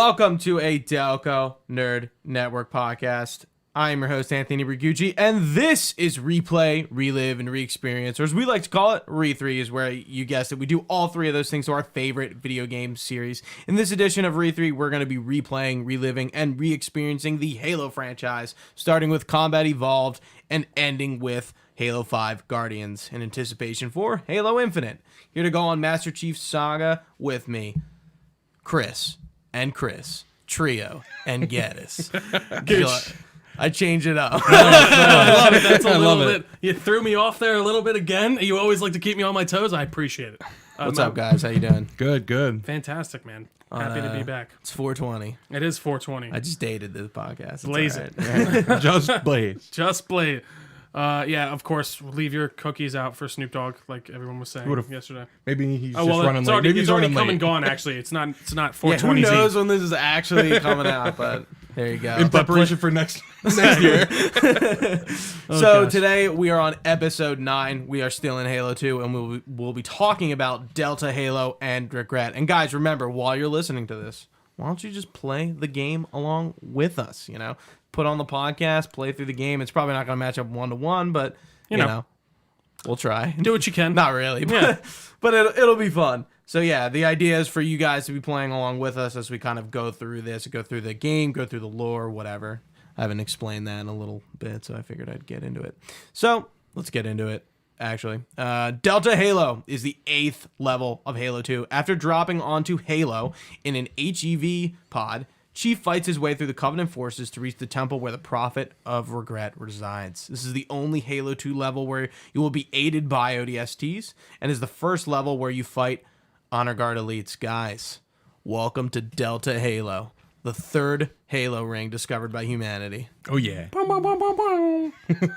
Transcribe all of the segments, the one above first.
Welcome to a Delco Nerd Network podcast. I am your host, Anthony Ragucci, and this is Replay, Relive, and Re-Experience, or as we like to call it, Re3, is where, you guessed it, we do all three of those things to our favorite video game series. In this edition of Re3, we're going to be replaying, reliving, and re-experiencing the Halo franchise, starting with Combat Evolved and ending with Halo 5 Guardians, in anticipation for Halo Infinite. Here to go on Master Chief Saga with me, Chris, Trio, and Geddes. I change it up. I love it. That's a little bit. You threw me off there a little bit again. You always like to keep me on my toes. I appreciate it. What's up, guys? How you doing? Good. Fantastic, man. Happy to be back. It's 420. It is 420. I just dated this podcast. It's Blaze all right. Yeah. Just blaze. Just blaze. Yeah, of course. Leave your cookies out for Snoop Dogg, like everyone was saying yesterday. Maybe he's Oh just well, running it's late. already, Maybe it's he's already running come late. and gone. Actually, it's not Yeah, 420. who knows when this is actually coming out, but there you go. In preparation for next year. So today we are on episode 9. We are still in Halo 2, and we'll be talking about Delta, Halo, and Regret. And guys, remember, while you're listening to this, why don't you just play the game along with us? You know, put on the podcast, play through the game. It's probably not going to match up 1-to-1, but you know, we'll try. Do what you can. Not really, but it'll be fun. So yeah, the idea is for you guys to be playing along with us as we kind of go through this, go through the game, go through the lore, whatever. I haven't explained that in a little bit, so I figured I'd get into it. So let's get into it, actually. Delta Halo is the 8th level of Halo 2. After dropping onto Halo in an HEV pod, Chief fights his way through the Covenant forces to reach the temple where the Prophet of Regret resides. This is the only Halo 2 level where you will be aided by ODSTs, and is the first level where you fight Honor Guard elites. Guys, welcome to Delta Halo, the 3rd Halo ring discovered by humanity. Oh yeah.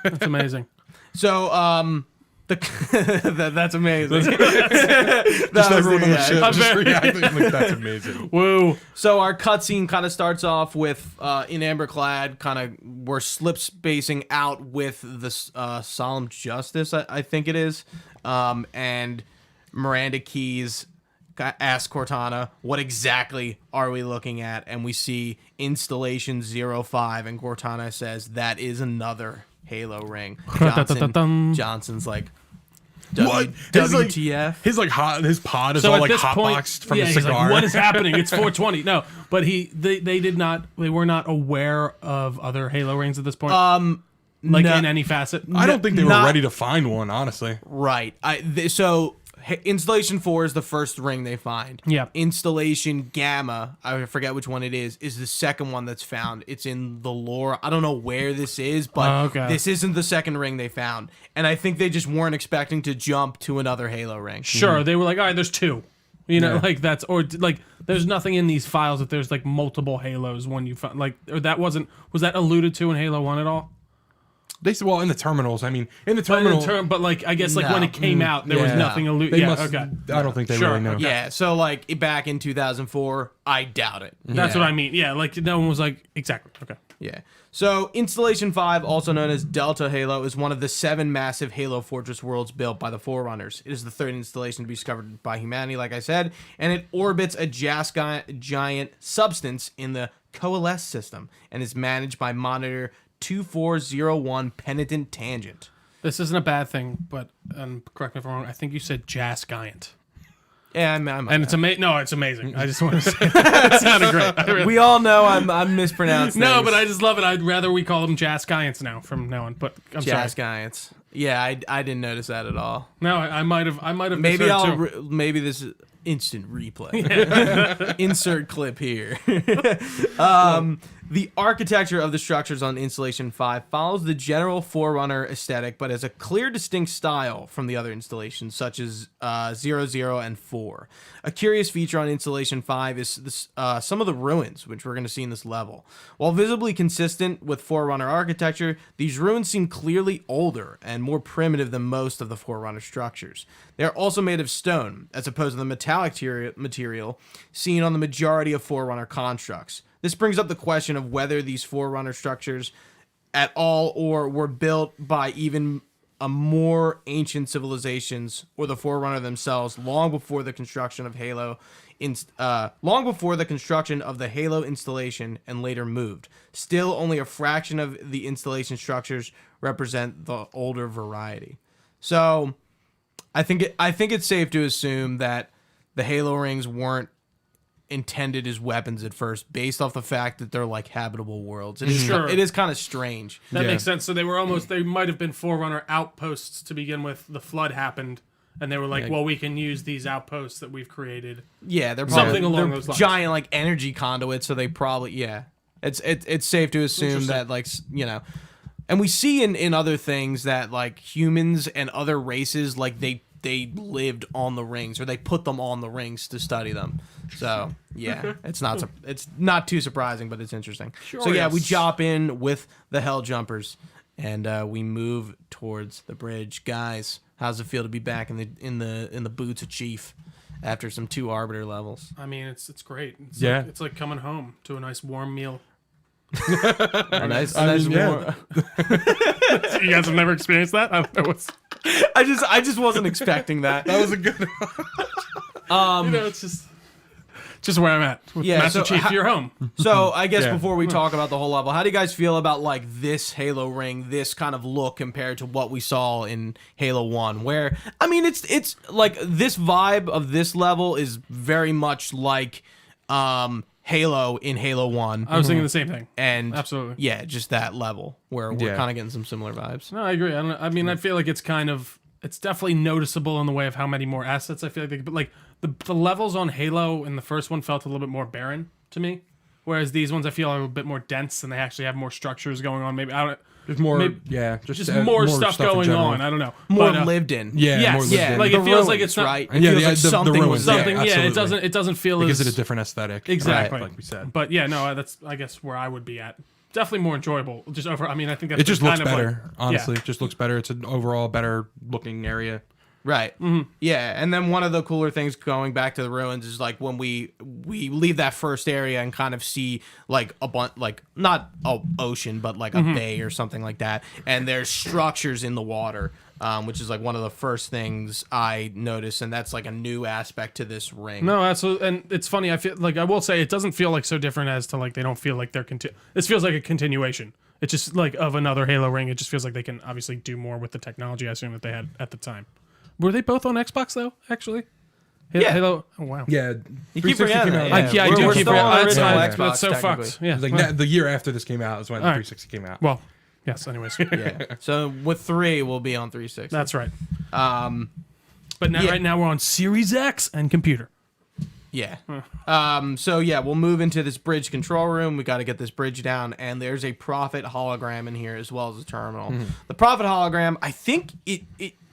That's amazing. So, that's amazing. Just everyone on the ship just reacting like that's amazing. Woo. So our cutscene kind of starts off with in Amberclad, kind of we're slip spacing out with the Solemn Justice, I think it is, and Miranda Keys asks Cortana, what exactly are we looking at? And we see Installation 05, and Cortana says, that is another Halo ring. Johnson's like, What? WTF? His pod is So all at like this point, hotboxed from yeah, a he's cigar. like, what is happening? It's 420. No, but they were not aware of other Halo rings at this point. In any facet. I don't think they were ready to find one, honestly. Right. So Installation 4 is the first ring they find. Yeah. Installation Gamma, I forget which one it is the second one that's found. It's in the lore. I don't know where this is, but this isn't the second ring they found. And I think they just weren't expecting to jump to another Halo ring. Sure, they were like, all right, there's 2. You know, like that's, or like, there's nothing in these files if there's like multiple Halos when you find, like, or that wasn't, was that alluded to in Halo 1 at all? They said, well, in the terminals. I mean, in the terminal. But like, I guess like when it came out, there was nothing alluded. They Yeah, must, okay. I don't think they Sure, really know. okay. Yeah, so like back in 2004, I doubt it. That's what I mean. Yeah, like no one was like, exactly. Okay. Yeah. So Installation 5, also known as Delta Halo, is one of the 7 massive Halo Fortress worlds built by the Forerunners. It is the 3rd installation to be discovered by humanity, like I said, and it orbits a giant substance in the Coalesce system and is managed by Monitor 2401 Penitent Tangent. This isn't a bad thing, but correct me if I'm wrong. I think you said Jas Giant. Yeah, and it's amazing. No, it's amazing. I just want to say that sounded great. We all know I'm mispronouncing. No, but I just love it. I'd rather we call them Jas Giants now from now on. But I'm Jas sorry. Giants. Yeah, I didn't notice that at all. No, I might have. Maybe misheard too. maybe this is instant replay. Insert clip here. The architecture of the structures on Installation 5 follows the general Forerunner aesthetic, but has a clear, distinct style from the other installations, such as 00 and 4. A curious feature on Installation 5 is this, some of the ruins, which we're going to see in this level. While visibly consistent with Forerunner architecture, these ruins seem clearly older and more primitive than most of the Forerunner structures. They are also made of stone, as opposed to the metallic material seen on the majority of Forerunner constructs. This brings up the question of whether these Forerunner structures at all or were built by even a more ancient civilizations or the Forerunner themselves long before the construction of long before the construction of the Halo installation and later moved. Still, only a fraction of the installation structures represent the older variety. So, I think it's safe to assume that the Halo rings weren't intended as weapons at first, based off the fact that they're like habitable worlds. It is kind of strange. That makes sense. So they might have been Forerunner outposts to begin with. The flood happened. And they were like, well, we can use these outposts that we've created. Yeah, they're probably something along those lines. Giant like energy conduits, so they probably It's safe to assume that like and we see in other things that like humans and other races like they lived on the rings or they put them on the rings to study them. So yeah, it's not too surprising, but it's interesting. Sure, so yeah, we jump in with the Hell Jumpers and we move towards the bridge, guys. How's it feel to be back in the boots of Chief after some 2 Arbiter levels? I mean, it's great. It's like coming home to a nice warm meal. a nice warm. You guys have never experienced that? I just wasn't expecting that. That was a good It's just where I'm at. With Master Chief, you're home. So I guess before we talk about the whole level, how do you guys feel about like this Halo ring, this kind of look compared to what we saw in Halo 1? Where I mean, it's like this vibe of this level is very much like Halo in Halo 1. I was thinking the same thing. And absolutely, yeah, just that level where we're kind of getting some similar vibes. No, I agree. I feel like it's definitely noticeable in the way of how many more assets I feel like but like the levels on Halo in the first one felt a little bit more barren to me, whereas these ones I feel are a bit more dense and they actually have more structures going on. Maybe I don't. There's more, just more stuff going on. I don't know. More lived in. Yes, like it feels like it's not right. It feels like something was something. there. It doesn't feel it gives it a different aesthetic. Exactly, like we said. But yeah, no, that's I guess where I would be at. Definitely more enjoyable. Just over. I mean, I think that's it just looks kind of better. like, honestly, it just looks better. It's an overall better looking area. Right. Mm-hmm. Yeah, and then one of the cooler things going back to the ruins is like when we leave that first area and kind of see like a bunch, like not an ocean, but like a bay or something like that, and there's structures in the water, which is like one of the first things I noticed, and that's like a new aspect to this ring. No, absolutely, and it's funny. I feel like I will say it doesn't feel like so different as to like they don't feel like they're This feels like a continuation. It's just like of another Halo ring. It just feels like they can obviously do more with the technology I assume that they had at the time. Were they both on Xbox though? Actually, Halo. Oh wow. Yeah, you keep forgetting that. I do keep forgetting. Xbox, That's so fucked. Yeah, like the year after this came out is when the 360 came out. Well, yes. Anyways. Yeah. So with 3, we'll be on 360. That's right. But now, right now, we're on Series X and computer. Yeah. So yeah, we'll move into this bridge control room. We got to get this bridge down, and there's a Prophet hologram in here as well as a terminal. The Prophet hologram, I think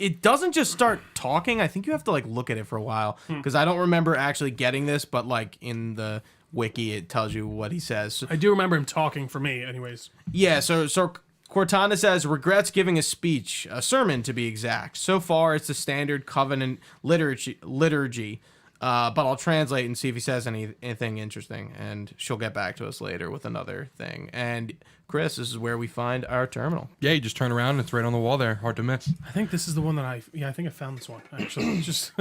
it doesn't just start talking. I think you have to like look at it for a while because I don't remember actually getting this, but like in the wiki, it tells you what he says. I do remember him talking for me, anyways. Yeah. So Cortana says, regrets giving a speech, a sermon to be exact. So far, it's the standard covenant liturgy. But I'll translate and see if he says anything interesting, and she'll get back to us later with another thing. And Chris, this is where we find our terminal. Yeah, you just turn around and it's right on the wall there. Hard to miss. I think this is the one that I think I found this one, actually. Just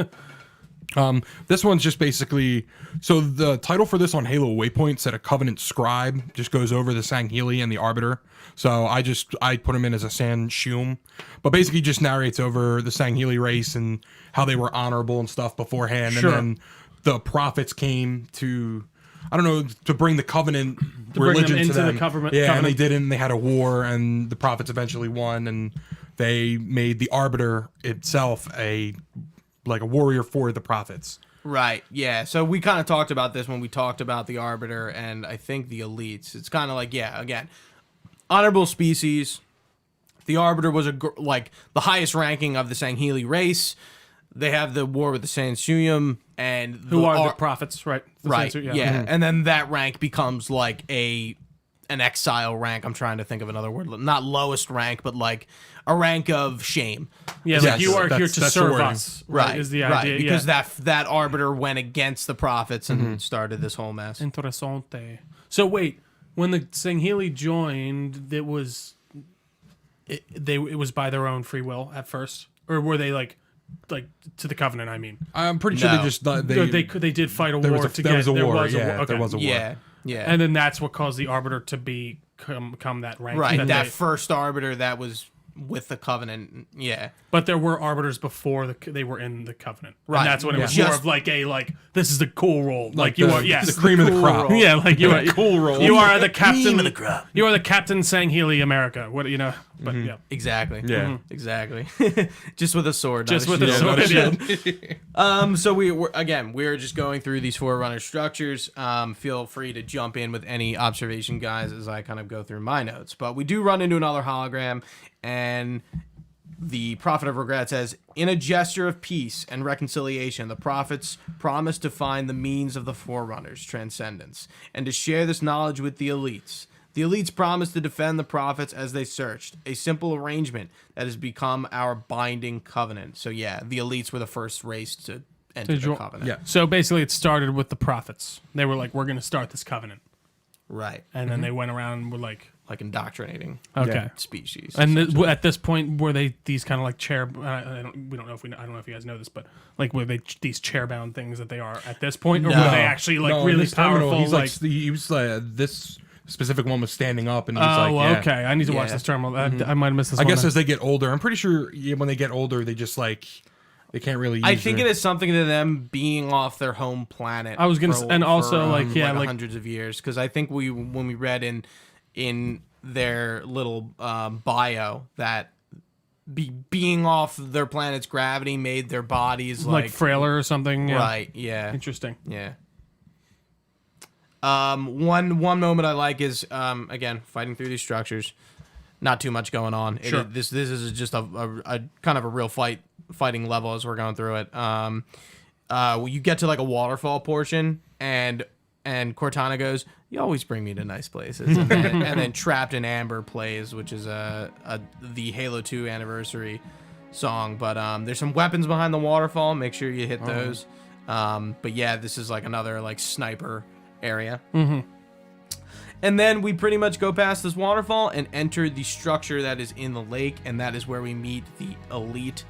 this one's just basically, so the title for this on Halo Waypoint said a Covenant Scribe, just goes over the Sangheili and the Arbiter. So I put him in as a San Shum, but basically just narrates over the Sangheili race and how they were honorable and stuff beforehand. Sure. And then the prophets came to, I don't know, to bring the Covenant religion into to them. the covenant. And they didn't. They had a war, and the prophets eventually won, and they made the Arbiter itself a warrior for the prophets. Right, yeah. So we kind of talked about this when we talked about the Arbiter and I think the Elites. It's kind of like, yeah, again, honorable species. The Arbiter was the highest ranking of the Sangheili race. They have the war with the Sansuyum, and who are the prophets, right? Right, yeah. And then that rank becomes like an exile rank. I'm trying to think of another word. Not lowest rank, but like a rank of shame. Yeah, like you are here to serve us. Right, is the idea. Right, because that Arbiter went against the prophets and started this whole mess. Interessante. So wait, when the Sangheili joined, it was it was by their own free will at first, or were they like to the Covenant? I mean, I'm pretty sure No. they just they did fight a there war was to there get was a there war. was a Yeah, war. Okay. there was a war. Yeah. Yeah. And then that's what caused the Arbiter to become that rank. Right. That they- first Arbiter that was with the Covenant. Yeah. But there were Arbiters before they were in the Covenant. Right. And that's when it was Yeah. more of like this is the cool role. Like you the, are, yes. the cream of the cool crop. role. Yeah, like you are Cool role. You are the captain of the crop. You are the Captain Sangheli America. What you know? But yeah. Exactly. Yeah. Exactly. Just with a sword. Just not with a shield. sword. not a Yeah. So we're just going through these Forerunner structures. Feel free to jump in with any observation, guys, as I kind of go through my notes. But we do run into another hologram, and the Prophet of Regret says, in a gesture of peace and reconciliation, the prophets promise to find the means of the Forerunners' transcendence and to share this knowledge with the elites. The elites promise to defend the prophets as they searched, a simple arrangement that has become our binding covenant. So yeah, the elites were the first race to enter the covenant. Yeah. So basically it started with the prophets. They were like, we're gonna start this covenant. Right. And then they went around and were like Indoctrinating okay. species. And at this point, were they these kind of like chair? I don't know if you guys know this, but like were they these chair-bound things that they are at this point, or No. were they actually like No, in really this terminal, powerful? He's like he was this specific one was standing up, and he's oh, like, yeah. okay. I need to watch Yeah. this terminal. I might have missed this. I one guess then. as they get older, I'm pretty sure when they get older, they just like they can't really. Use I think their- it is something to them being off their home planet. I was gonna for- s- and also, for, like, yeah, like- hundreds of years, because I think when we read in their little bio that being off their planet's gravity made their bodies like frailer or something. Yeah. right. Yeah. Interesting. Yeah. One moment I like is again fighting through these structures. Not too much going on. Sure. This is just a kind of a real fighting level as we're going through it. You get to like a waterfall portion, and Cortana goes, "You always bring me to nice places." And then Trapped in Amber plays, which is the Halo 2 anniversary song. But there's some weapons behind the waterfall. Make sure you hit those. But yeah, this is like another like sniper area. Mm-hmm. And then we pretty much go past this waterfall and enter the structure that is in the lake, and that is where we meet the elite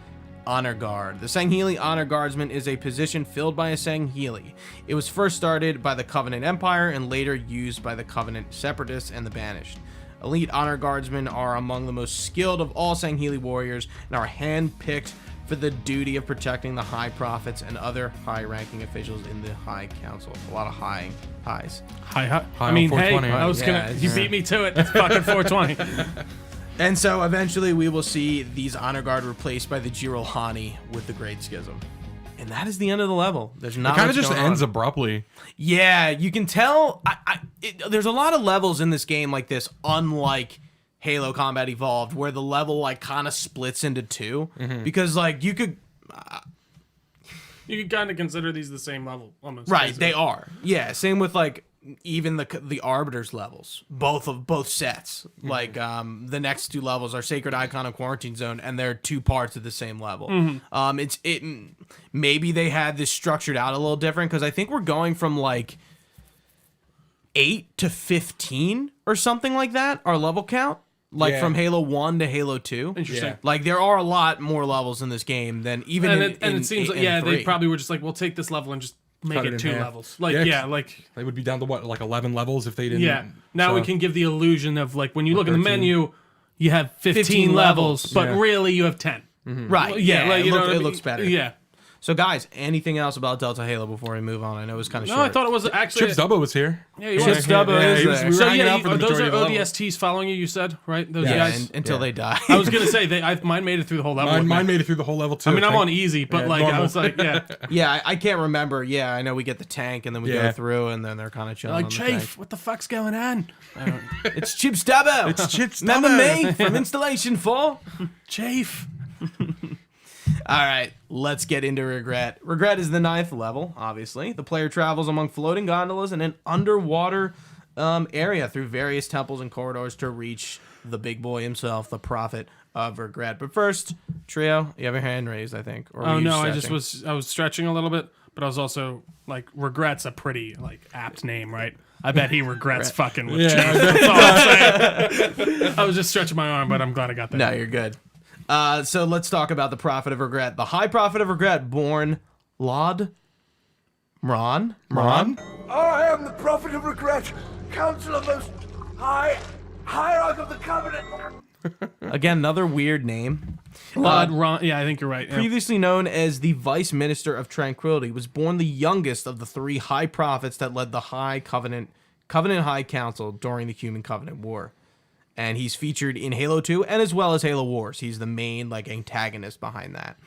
Honor Guard. The Sangheli Honor Guardsman is a position filled by a Sangheli. It was first started by the Covenant Empire and later used by the Covenant Separatists and the Banished. Elite Honor Guardsmen are among the most skilled of all Sangheli warriors and are hand-picked for the duty of protecting the High Prophets and other high-ranking officials in the High Council. A lot of highs. Hi. I on mean, hey, 420. I was Yeah, gonna. You yeah. beat me to it. It's fucking 420. And so eventually we will see these Honor Guard replaced by the Jirolhani with the Great Schism. And that is the end of the level. There's not It kind much of just going ends on. abruptly. Yeah, you can tell. There's a lot of levels in this game like this, unlike Halo Combat Evolved, where the level like kind of splits into two. Because like you could, You can kind of consider these the same level, almost. right? basically. They are. Yeah, same with like even the Arbiters levels. Both sets. Like the next two levels are Sacred Icon and Quarantine Zone, and they're two parts of the same level. Maybe they had this structured out a little different, because I think we're going from like 8 to 15 or something like that, our level count, like Yeah. from Halo 1 to Halo 2. Interesting. Yeah. Like there are a lot more levels in this game than even And it seems like, yeah, they 3. probably were just like, we'll take this level and just make Cut it it in 2 half. levels. Like, Yeah, yeah, like, They would be down to what, like 11 levels if they didn't. yeah. Now we so- can give the illusion of like, when you look in the 13. menu, you have 15 levels, but Yeah. really you have 10. Right. Well, Yeah, like, you know what I it mean? looks better. Yeah. So guys, anything else about Delta Halo before we move on? I know it was kind of No, short. I thought it was actually. Chips Dubbo was here. Yeah, you Chips were. Dubbo is he was, there. we were So hanging yeah, out for the those majority are of the level. ODSTs following you. You said right? Those Yeah, guys. until they die. I was gonna say mine made it through the whole level. with me. Mine made it through the whole level too. I mean, I'm Thank- on easy, but Yeah, like I normal. was like, yeah, Yeah, I can't remember. Yeah, I know we get the tank and then we go Yeah. through and then they're kind of chilling. like on the Chafe, what the fuck's going on? tank. It's Chips Dubbo. It's Chips Remember Dubbo. me from Installation 4? Chafe. All right, let's get into Regret. Regret is the 9th level, obviously. The player travels among floating gondolas in an underwater area through various temples and corridors to reach the big boy himself, the Prophet of Regret. But first, Trio, you have your hand raised, I think. Or were Oh you no, I stretching? was stretching a little bit, but I was also like, Regret's a pretty like apt name, right? I bet he regrets fucking with Chief. That's all I'm saying. I was just stretching my arm, but I'm glad I got that. No, you're good. So let's talk about the Prophet of Regret. The High Prophet of Regret, born Lod Ron? I am the Prophet of Regret, Counselor Most High, Hierarch of the Covenant. Again, another weird name. Lod Ron. Yeah, I think you're right. Yeah. Previously known as the Vice Minister of Tranquility, was born the youngest of the 3 High Prophets that led the High Covenant High Council during the Human Covenant War. And he's featured in Halo 2 and as well as Halo Wars. He's the main like antagonist behind that.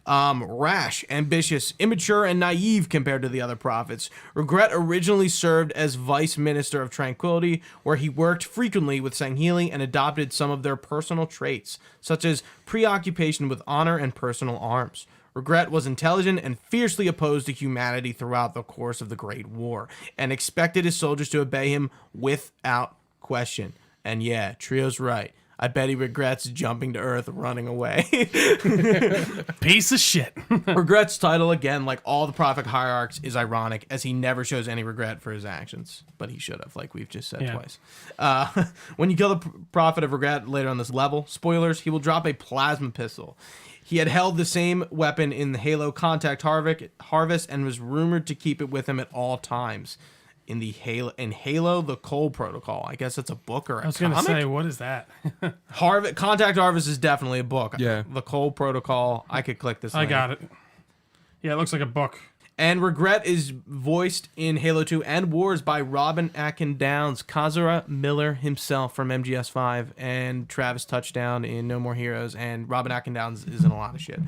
Rash, ambitious, immature, and naive compared to the other prophets. Regret originally served as Vice Minister of Tranquility, where he worked frequently with Sangheili and adopted some of their personal traits, such as preoccupation with honor and personal arms. Regret was intelligent and fiercely opposed to humanity throughout the course of the Great War, and expected his soldiers to obey him without question. And yeah, Trio's right. I bet he regrets jumping to Earth, running away. Piece of shit. Regret's title, again, like all the Prophet Hierarchs, is ironic, as he never shows any regret for his actions. But he should have, like we've just said twice. When you kill the Prophet of Regret later on this level, spoilers, he will drop a plasma pistol. He had held the same weapon in the Halo Contact Harvest and was rumored to keep it with him at all times. In Halo, the Cole Protocol. I guess it's a book or a comic. I was going to say, what is that? Contact Harvest is definitely a book. Yeah. The Cole Protocol. I could click this. I got it. Yeah, it looks like a book. And Regret is voiced in Halo 2 and Wars by Robin Atkin Downes, Kazura Miller himself from MGS5, and Travis Touchdown in No More Heroes. And Robin Atkin Downes is in a lot of shit.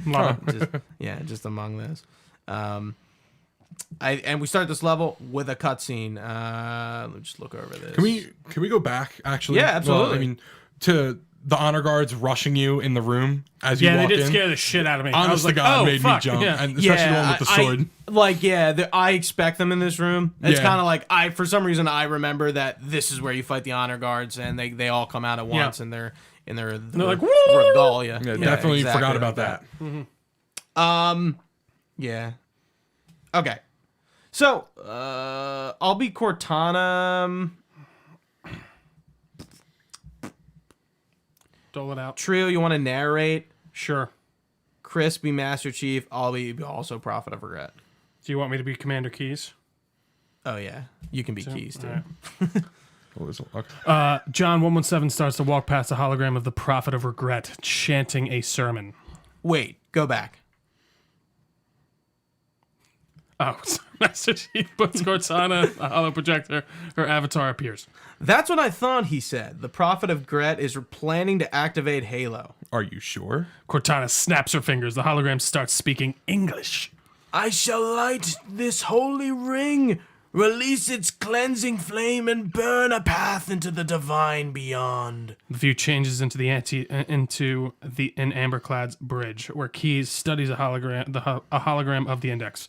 Just among this. And we start this level with a cutscene. Let me just look over this. Can we go back actually? Yeah, absolutely. Well, I mean, to the honor guards rushing you in the room as you walk in. Yeah, they did scare the shit out of me. Honest to God, made me jump, and especially the one with the sword. I expect them in this room. It's kind of like for some reason I remember that this is where you fight the honor guards, and they all come out at once, and they're like regalia. Yeah, definitely exactly forgot about that. Yeah. Okay. So, I'll be Cortana. Dole it out. Trio, you want to narrate? Sure. Chris be Master Chief. I'll be also Prophet of Regret. Do you want me to be Commander Keys? Oh, yeah. You can be Keys, too. Right. Okay. John 117 starts to walk past the hologram of the Prophet of Regret, chanting a sermon. Wait, go back. Oh, Master Chief puts Cortana, a hollow projector. Her avatar appears. That's what I thought he said. The Prophet of Regret is planning to activate Halo. Are you sure? Cortana snaps her fingers. The hologram starts speaking English. I shall light this holy ring, release its cleansing flame, and burn a path into the divine beyond. The view changes into the Amberclad's bridge, where Keys studies a hologram of the Index.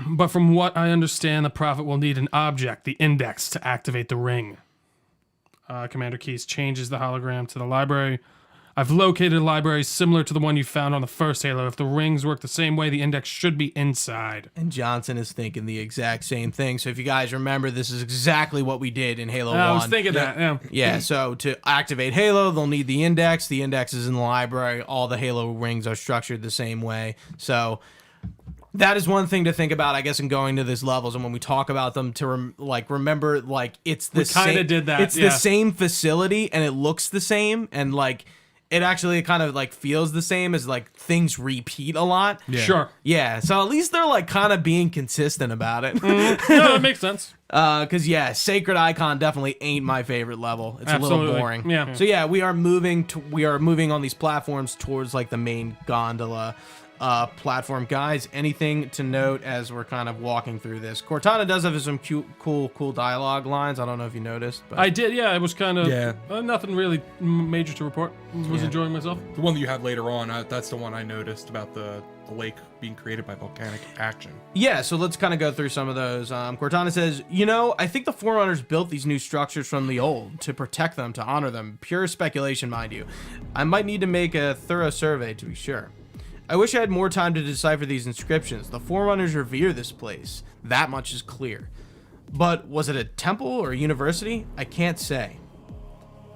But from what I understand, the Prophet will need an object, the Index, to activate the ring. Commander Keys changes the hologram to the library. I've located a library similar to the one you found on the first Halo. If the rings work the same way, the Index should be inside. And Johnson is thinking the exact same thing. So if you guys remember, this is exactly what we did in Halo 1. I was thinking that, yeah. Yeah, so to activate Halo, they'll need the Index. The Index is in the library. All the Halo rings are structured the same way. So that is one thing to think about, I guess, in going to these levels, and when we talk about them, to remember, like, it's the same. We kind of did that. It's the same facility, and it looks the same, and like it actually kind of like feels the same, as like things repeat a lot. Yeah. Sure. Yeah. So at least they're like kind of being consistent about it. No, that makes sense. Because Sacred Icon definitely ain't my favorite level. It's Absolutely. a little boring. Yeah. So yeah, we are moving on these platforms towards like the main gondola platform. Guys, anything to note as we're kind of walking through this? Cortana does have some cute, cool dialogue lines. I don't know if you noticed, but I did. Yeah, it was kind of nothing really major to report. Was enjoying myself. The one that you had later on, that's the one I noticed about the lake being created by volcanic action. Yeah, so let's kind of go through some of those. Cortana says, I think the Forerunners built these new structures from the old to protect them, to honor them. Pure speculation, mind you. I might need to make a thorough survey to be sure. I wish I had more time to decipher these inscriptions. The Forerunners revere this place. That much is clear. But was it a temple or a university? I can't say.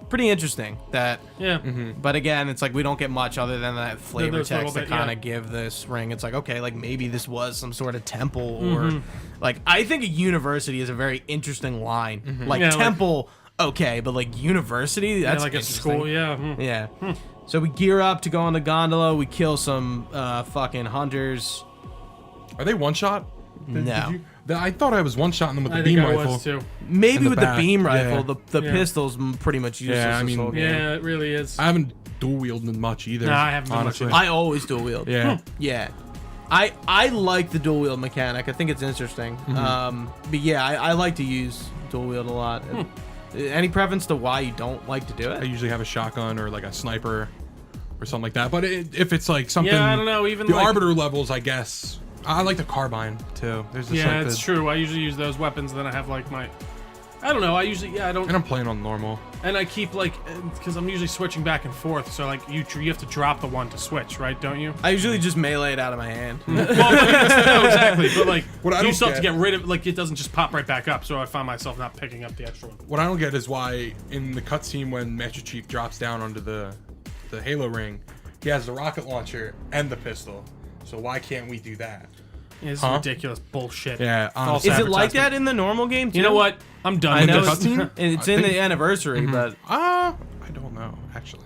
Pretty interesting that. Yeah. But again, it's like we don't get much other than that flavor Those little text that bit, kind yeah. of give this ring. It's like, okay, like maybe this was some sort of temple or like I think a university is a very interesting line. Like Yeah, like- temple, okay, but like university, that's like a interesting. school. Yeah. Yeah. So we gear up to go on the gondola. We kill some fucking hunters. Are they one shot? No. I thought I was one shotting them with the I beam think I rifle. was too. Maybe And the with back, the beam yeah. rifle, the Yeah. pistol's pretty much useless. Yeah, I this mean, whole game. Yeah, it really is. I haven't dual wielded much either. No, I haven't done much honestly. either. I always dual wield. Yeah. Yeah. I like the dual wield mechanic. I think it's interesting. But yeah, I like to use dual wield a lot. Any preference to why you don't like to do I it? usually have a shotgun or like a sniper or something like that. But if it's like something, Yeah, I don't know. Even the like, arbiter levels, I guess. I like the carbine too. There's just yeah, like it's true. I usually use those weapons. Then I have like my. I don't know. I usually I don't. And I'm playing on normal. And I keep like because I'm usually switching back and forth. So like you have to drop the one to switch, right? Don't you? I usually just melee it out of my hand. Well, no, exactly. But like What I you don't still have to get- get rid of like it doesn't just pop right back up. So I find myself not picking up the extra one. What I don't get is why in the cutscene when Master Chief drops down onto the Halo ring, he has the rocket launcher and the pistol. So why can't we do that? Yeah, this Huh? is ridiculous bullshit. Yeah, False Is it like advertisement. that in the normal game too? You know what? I'm done. I with know the it's, cutscene? it's I in think- the anniversary, but I don't know actually.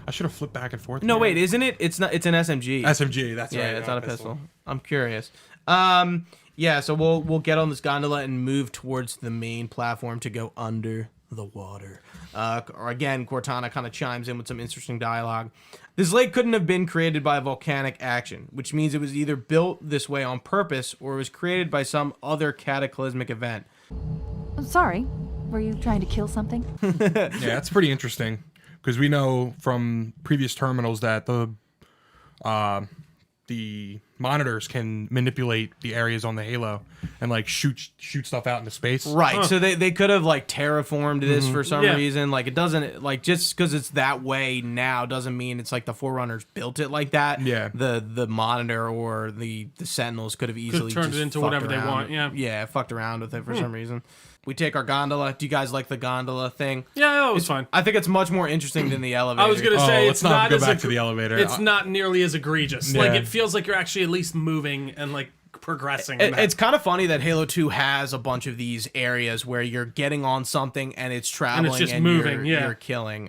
I should have flipped back and forth. no, here. wait, isn't it? It's not. It's an SMG. SMG. That's Yeah, right. it's not a pistol. I'm curious. Yeah, so we'll get on this gondola and move towards the main platform to go under the water. Or again, Cortana kind of chimes in with some interesting dialogue. This lake couldn't have been created by volcanic action, which means it was either built this way on purpose or was created by some other cataclysmic event. I'm sorry. Were you trying to kill something? Yeah, that's pretty interesting because we know from previous terminals that the monitors can manipulate the areas on the Halo and like shoot stuff out into space. Right, so they could have like terraformed this for some Yeah. reason. Like it doesn't like just because it's that way now doesn't mean it's like the Forerunners built it like that. Yeah. The monitor or the Sentinels could have easily turned it just into fucked whatever they around. want, yeah. Yeah, fucked around with it for some reason. We take our gondola. Do you guys like the gondola thing? Yeah, it was fine. I think it's much more interesting than the elevator. I was gonna Oh, say let's it's not not go as back to the elevator. It's not nearly as egregious. Like Yeah. it feels like you're actually at least moving and like progressing. in that. It's kind of funny that Halo 2 has a bunch of these areas where you're getting on something and it's traveling just and moving, you're, yeah. you're killing.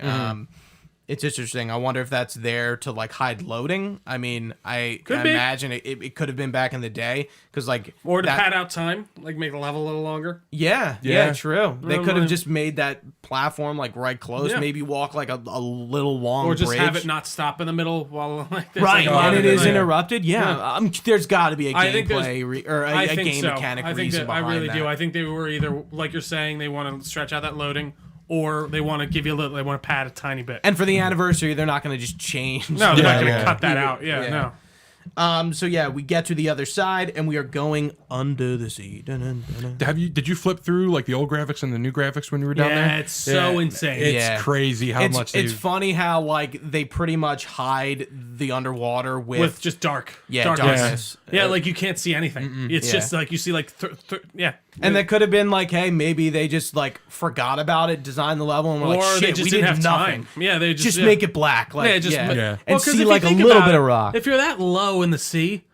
It's interesting. I wonder if that's there to like hide loading. I mean, I Could be. imagine it could have been back in the day because like or to that- pad out time, like make the level a little longer. Yeah, Yeah. true. They don't could have know. just made that platform like right close. Yeah. Maybe walk like a little long Or just bridge. have it not stop in the middle while like there's right like, a lot and of it is like- interrupted. Yeah, there's got to be a I think there's- gameplay or I a think game so. mechanic I think reason that I behind really that. do. I think they were either like you're saying they want to stretch out that loading, or they want to give you a little. They want to pad a tiny bit. And for the anniversary, they're not going to just change. No, they're not Yeah, going to yeah. cut that out. Yeah, Yeah. no. So yeah, we get to the other side and we are going under the sea. Dun, dun, dun, dun. Did you flip through like the old graphics and the new graphics when you were down Yeah, there? it's so insane. It's Yeah. crazy how much It's they've funny how like they pretty much hide the underwater With just dark. darkness. Yeah, like you can't see anything. It's Yeah. just like you see like yeah. And that could have been like, hey, maybe they just like forgot about it, designed the level, and were Or like, they shit, just we didn't did have nothing. time. Yeah, they just Just make it black, like Yeah, just Yeah. and Well, 'cause see if you like a think little about bit it, of rock. If you're that low in the sea,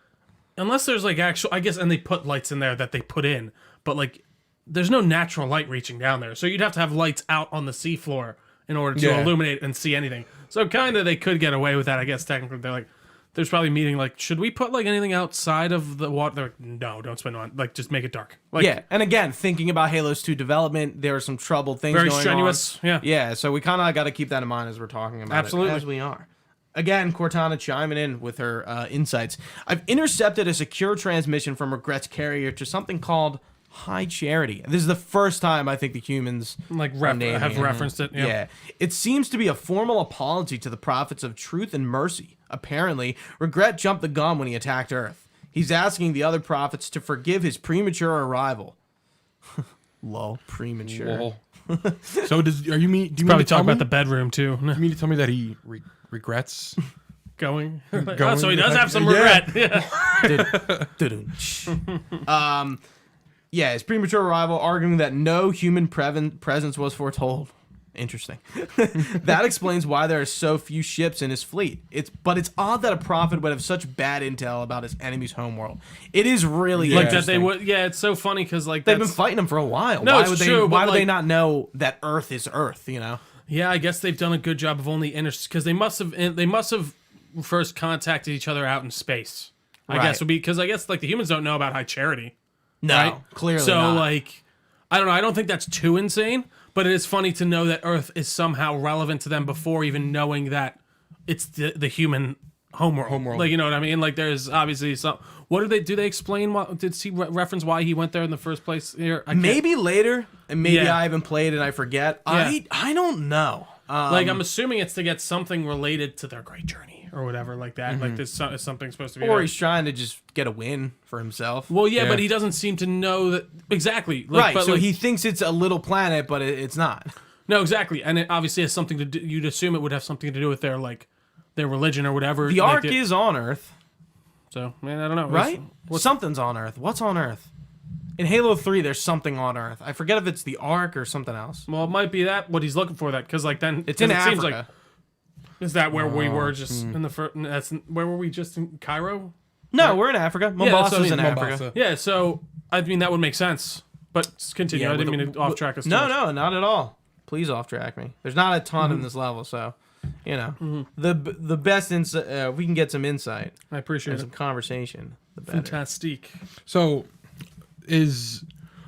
unless there's like actual, I guess, and they put lights in there that they put in, but like there's no natural light reaching down there, so you'd have to have lights out on the seafloor in order to Yeah. illuminate and see anything. So kind of they could get away with that, I guess. Technically, they're like, there's probably meeting like, should we put like anything outside of the water? They're like, no, don't spend on like just make it dark. Like, Yeah, and again, thinking about Halo's 2 development, there are some troubled things Very going strenuous, on. yeah. Yeah, so we kind of got to keep that in mind as we're talking about Absolutely. it, as we are. Again, Cortana chiming in with her insights. I've intercepted a secure transmission from Regret's carrier to something called High Charity. This is the first time I think the humans like are naming have it. referenced it. Yeah. It seems to be a formal apology to the prophets of truth and mercy. Apparently, Regret jumped the gun when he attacked Earth. He's asking the other prophets to forgive his premature arrival. Lol, premature. Lol. So do you mean Probably to tell talk me? about the bedroom too. You mean to tell me that he regrets going. Oh, so he does have some regret. Yeah. Yeah, his premature arrival, arguing that no human presence was foretold. Interesting. That explains why there are so few ships in his fleet. But it's odd that a prophet would have such bad intel about his enemy's homeworld. It is really Like that interesting. they would. Yeah, it's so funny because like They've been fighting him for a while. No, why it's would they? true, Why but, would they like- not know that Earth is Earth? You know. Yeah, I guess they've done a good job of only because they must have first contacted each other out in space. I guess Right. would be because I guess like the humans don't know about high charity. No, Right? clearly So not. like, I don't know. I don't think that's too insane, but it is funny to know that Earth is somehow relevant to them before even knowing that it's the human homeworld. Like, you know what I mean? Like, there's obviously some. What did they do? They explain what did he reference why he went there in the first place? Here, I can't- Maybe later, and maybe Yeah. I haven't played and I forget. Yeah. I don't know. Like, I'm assuming it's to get something related to their great journey or whatever, like that. Like, this is something supposed to be. or there. he's trying to just get a win for himself. Well, yeah, Yeah. but he doesn't seem to know that exactly. Like, Right, But so like, he thinks it's a little planet, but it's not. no, exactly, and it obviously has something to do. You'd assume it would have something to do with their their religion or whatever. The like Ark is on Earth, so. Man, I don't know. right? Something's on Earth. What's on Earth? In Halo 3, there's something on Earth. I forget if it's the Ark or something else. Well, it might be that what he's looking for. That because like then It's in it Africa. seems like is that where we were just in the first? That's where were we just in Cairo? No, we're in Africa. that's what I Mombasa's mean, in Africa. Mombasa. Yeah, so I mean that would make sense. But continue. I didn't mean to off track us. too No, much. no, not at all. Please off track me. There's not a ton in this level, so you know the best insight. We can get some insight I appreciate and it. some conversation. The better. Fantastic. So, is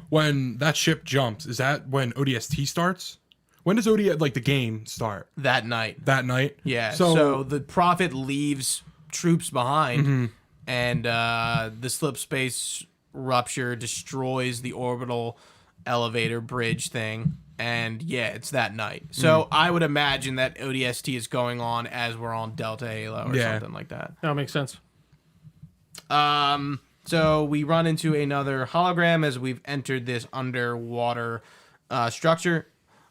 when that ship jumps, is that when ODST starts? When does the game start? That night. That night? Yeah. So, So the Prophet leaves troops behind, and the slip space rupture destroys the orbital elevator bridge thing. And yeah, it's that night. So I would imagine that ODST is going on as we're on Delta Halo or Yeah. something like that. That makes sense. So we run into another hologram as we've entered this underwater structure.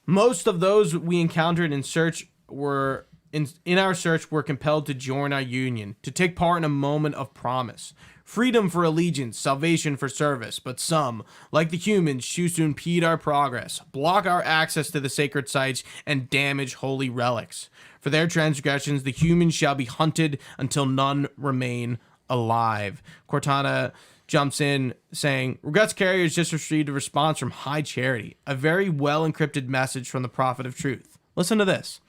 Most of those we encountered in search were in our search were compelled to join our union, to take part in a moment of promise. Freedom for allegiance, salvation for service, but some, like the humans, choose to impede our progress, block our access to the sacred sites, and damage holy relics. For their transgressions, the humans shall be hunted until none remain alive. Cortana jumps in saying, Regrets Carriers just received a response from High Charity, a very well-encrypted message from the Prophet of Truth. Listen to this.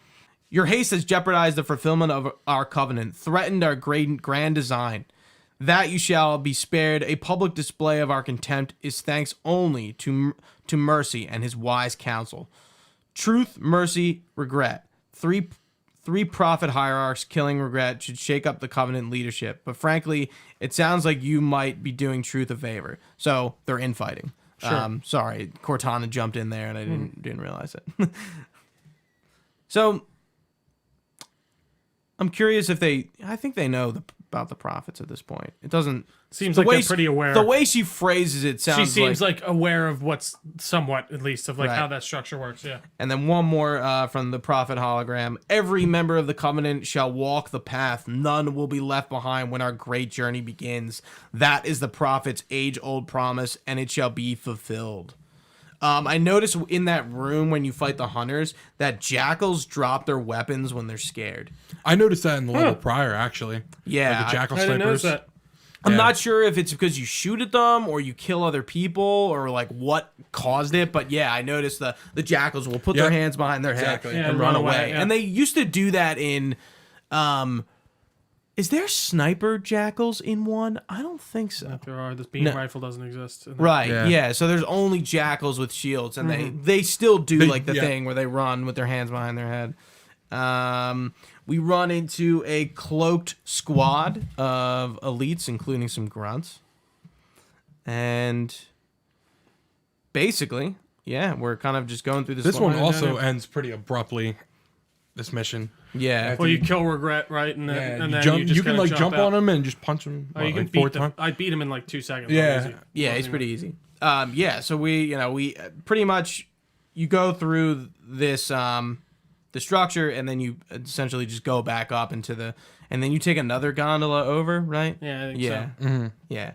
Your haste has jeopardized the fulfillment of our covenant, threatened our grand design. That you shall be spared a public display of our contempt is thanks only to mercy and his wise counsel. Truth, mercy, regret. Three prophet hierarchs killing regret should shake up the covenant leadership. But frankly, it sounds like you might be doing truth a favor. So they're infighting. Sure. Sorry, Cortana jumped in there and I didn't realize it. So I'm curious if I think they know about the prophets at this point. It doesn't Seems the like way they're pretty aware. The way she phrases it sounds She seems like aware of what's somewhat, at least, of like Right. how that structure works. Yeah. And then one more from the prophet hologram. Every member of the covenant shall walk the path. None will be left behind when our great journey begins. That is the prophet's age-old promise, and it shall be fulfilled. I noticed in that room when you fight the hunters that jackals drop their weapons when they're scared. I noticed that in the level prior, actually. Yeah, Like the jackal I didn't notice snipers. that. I'm Yeah. not sure if it's because you shoot at them or you kill other people or like what caused it, but yeah, I noticed the jackals will put their Yep. hands behind their head Exactly. Yeah, and run away. yeah. And they used to do that in is there sniper jackals in one? I don't think so. There are. This beam No. rifle doesn't exist. Right, Yeah. yeah. So there's only jackals with shields, and they still do like the yeah. thing where they run with their hands behind their head. We run into a cloaked squad of elites, including some grunts. And basically, yeah, we're kind of just going through this. This one line. also ends pretty abruptly. This mission. Yeah. Well, you kill regret, right? And then, Yeah, and you then you just can kinda like jump out. on him and just punch him. Oh, you can like beat 4 them. times. I beat him in like 2 seconds. Yeah. Easy. Yeah, he's pretty easy. Yeah, so we pretty much you go through this the structure, and then you essentially just go back up into the, and then you take another gondola over, right? Yeah, I think Yeah. so. Mm-hmm. Yeah.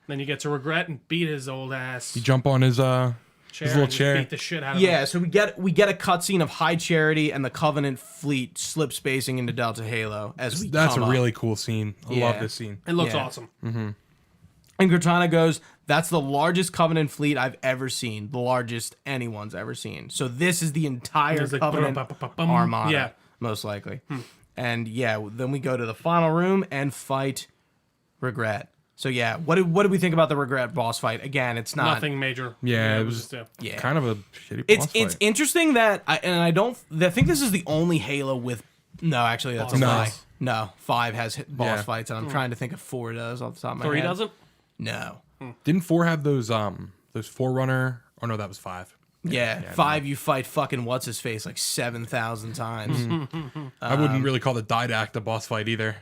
Then you get to Regret and beat his old ass You jump on his little and just chair. beat the shit out of him. Yeah, so we get a cutscene of High Charity and the Covenant fleet slip spacing into Delta Halo as we That's a come up. really cool scene. I Yeah. love this scene. It looks Yeah. awesome. And Cortana goes, that's the largest Covenant fleet I've ever seen. The largest anyone's ever seen. So this is the entire There's like Covenant ba-da-ba-ba-bum. armada, Yeah. most likely. And yeah, then we go to the final room and fight Regret. So yeah, what did we think about the Regret boss fight? Again, it's not Nothing major. Yeah, it was just, Yeah. kind of a shitty It's boss it's fight. interesting that I think this is the only Halo with actually that's a Boss lie. fights. No, 5 has boss Yeah. fights, and I'm trying to think if 4 does off the top of my 3 head. doesn't? No. Didn't 4 have those Forerunner? Oh no, that was 5. Yeah, 5 you fight fucking what's his face like 7,000 times. I wouldn't really call the Didact a boss fight either.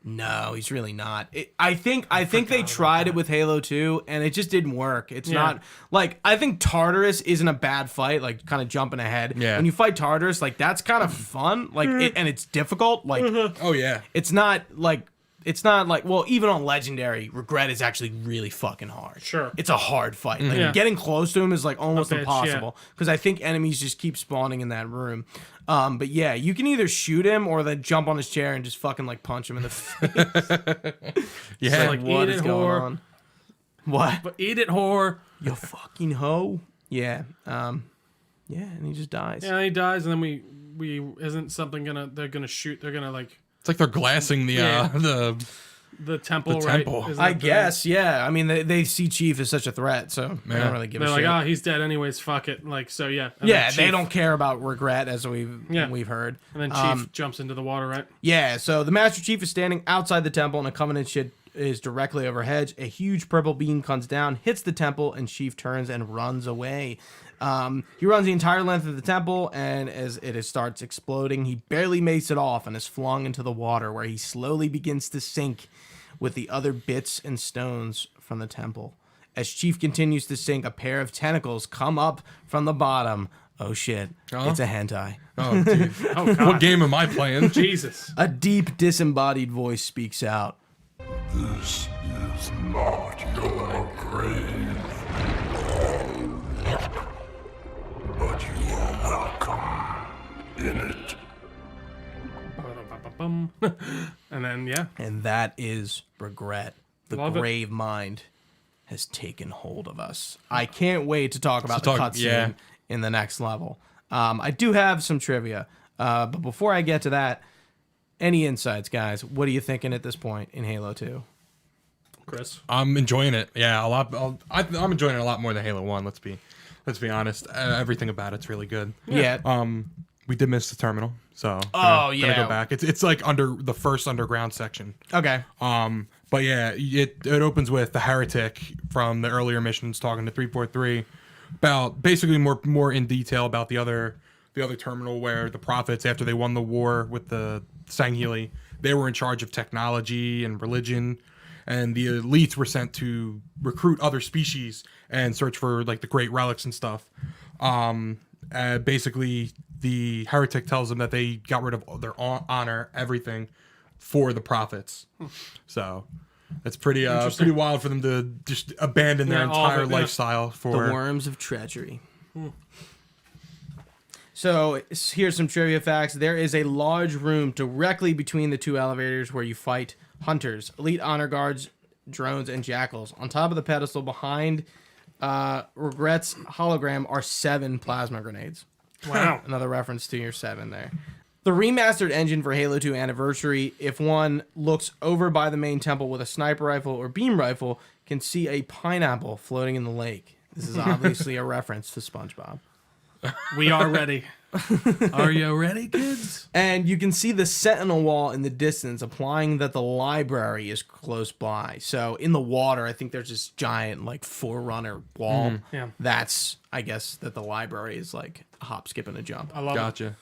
No, he's really not. I think they tried it with Halo 2 and it just didn't work. It's not like I think Tartarus isn't a bad fight, like kind of jumping ahead. Yeah. When you fight Tartarus, like that's kind of fun, like and it's difficult. Like Oh yeah. it's not like well, even on Legendary, Regret is actually really fucking hard. Sure. It's a hard fight. Like Yeah. getting close to him is like almost bitch, impossible because I think enemies just keep spawning in that room. But yeah, you can either shoot him or then jump on his chair and just fucking like punch him in the face. Yeah. like, What eat is it, going whore. on? What? But eat it, whore. You fucking hoe. Yeah. Yeah, and he just dies. Yeah, he dies, and then we isn't something they're gonna shoot. They're gonna like It's like they're glassing the Yeah. the temple, The right? temple. Isn't I it the- guess, yeah. I mean, they see Chief as such a threat, so they don't really give They're a like, shit. oh, he's dead anyways. Fuck it. Like, so yeah. And Yeah, then they Chief- don't care about Regret as we've Yeah. heard. And then Chief jumps into the water, right? Yeah, so the Master Chief is standing outside the temple, and a Covenant ship is directly overhead. A huge purple beam comes down, hits the temple, and Chief turns and runs away. He runs the entire length of the temple, and as it starts exploding, he barely makes it off and is flung into the water, where he slowly begins to sink with the other bits and stones from the temple. As Chief continues to sink, a pair of tentacles come up from the bottom. Oh shit, it's a hentai. Oh, dude. Oh God, What game am I playing? Jesus. A deep, disembodied voice speaks out. This is not your grave. But you are welcome in it. Ba-da-ba-ba-bum. And then yeah, And that is Regret. The Love it. grave mind has taken hold of us. I can't wait to talk about the cutscene yeah. in the next level. I do have some trivia, but before I get to that, any insights, guys? What are you thinking at this point in Halo 2? Chris. I'm enjoying it. Yeah, a lot. I'm enjoying it a lot more than Halo 1. Let's be honest. Everything about it's really good. Yeah. We did miss the terminal, so Oh, gonna yeah. go back. It's like under the first underground section. Okay. But yeah, it opens with the heretic from the earlier missions talking to 343 about basically more in detail about the other terminal where the prophets, after they won the war with the Sangheili, they were in charge of technology and religion, and the elites were sent to recruit other species and search for like the great relics and stuff. Basically, the heretic tells them that they got rid of their honor, everything, for the prophets. So it's pretty wild for them to just abandon their Yeah, all of entire it, yeah. lifestyle The for. worms of treachery. So here's some trivia facts. There is a large room directly between the two elevators where you fight hunters, elite honor guards, drones, and jackals. On top of the pedestal behind Regret's hologram are 7 plasma grenades. Wow. Another reference to your 7 there. The remastered engine for Halo 2 Anniversary, if one looks over by the main temple with a sniper rifle or beam rifle, can see a pineapple floating in the lake. This is obviously a reference to SpongeBob. We are ready. Are you ready, kids? And you can see the sentinel wall in the distance, implying that the library is close by. So in the water, I think there's this giant like Forerunner wall. Yeah. That's, I guess, that the library is like a hop, skip, and a jump. I love it. Gotcha.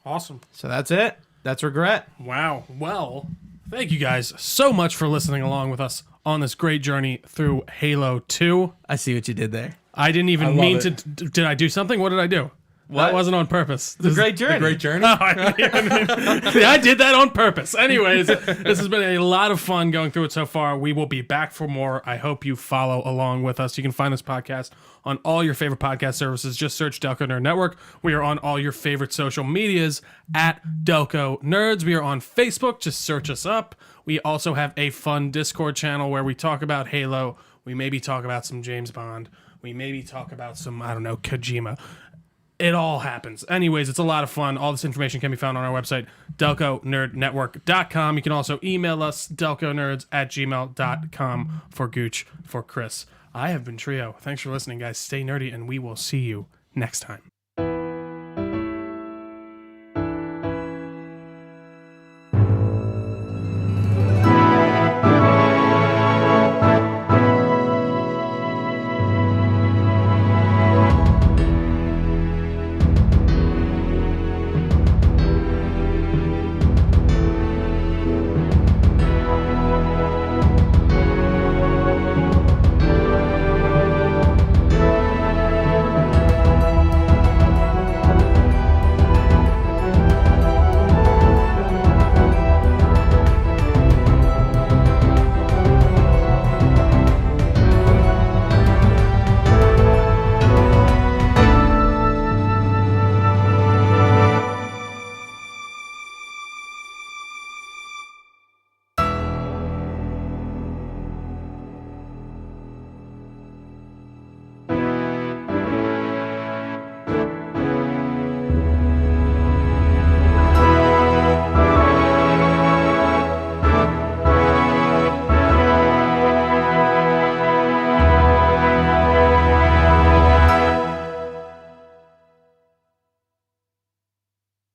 Awesome. So that's it. That's Regret. Wow. Well, thank you guys so much for listening along with us on this great journey through Halo 2. I see what you did there. I didn't even love mean it. to. Did I do something? What did I do? That wasn't on purpose. It's a great journey. Great journey. Yeah, I did that on purpose. Anyways, this has been a lot of fun going through it so far. We will be back for more. I hope you follow along with us. You can find this podcast on all your favorite podcast services. Just search Delco Nerd Network. We are on all your favorite social medias at Delco Nerds. We are on Facebook. Just search us up. We also have a fun Discord channel where we talk about Halo. We maybe talk about some James Bond. We maybe talk about some, I don't know, Kojima. It all happens. Anyways, it's a lot of fun. All this information can be found on our website, delconerdnetwork.com. You can also email us, delconerds@gmail.com, for Gooch, for Chris. I have been Trio. Thanks for listening, guys. Stay nerdy, and we will see you next time.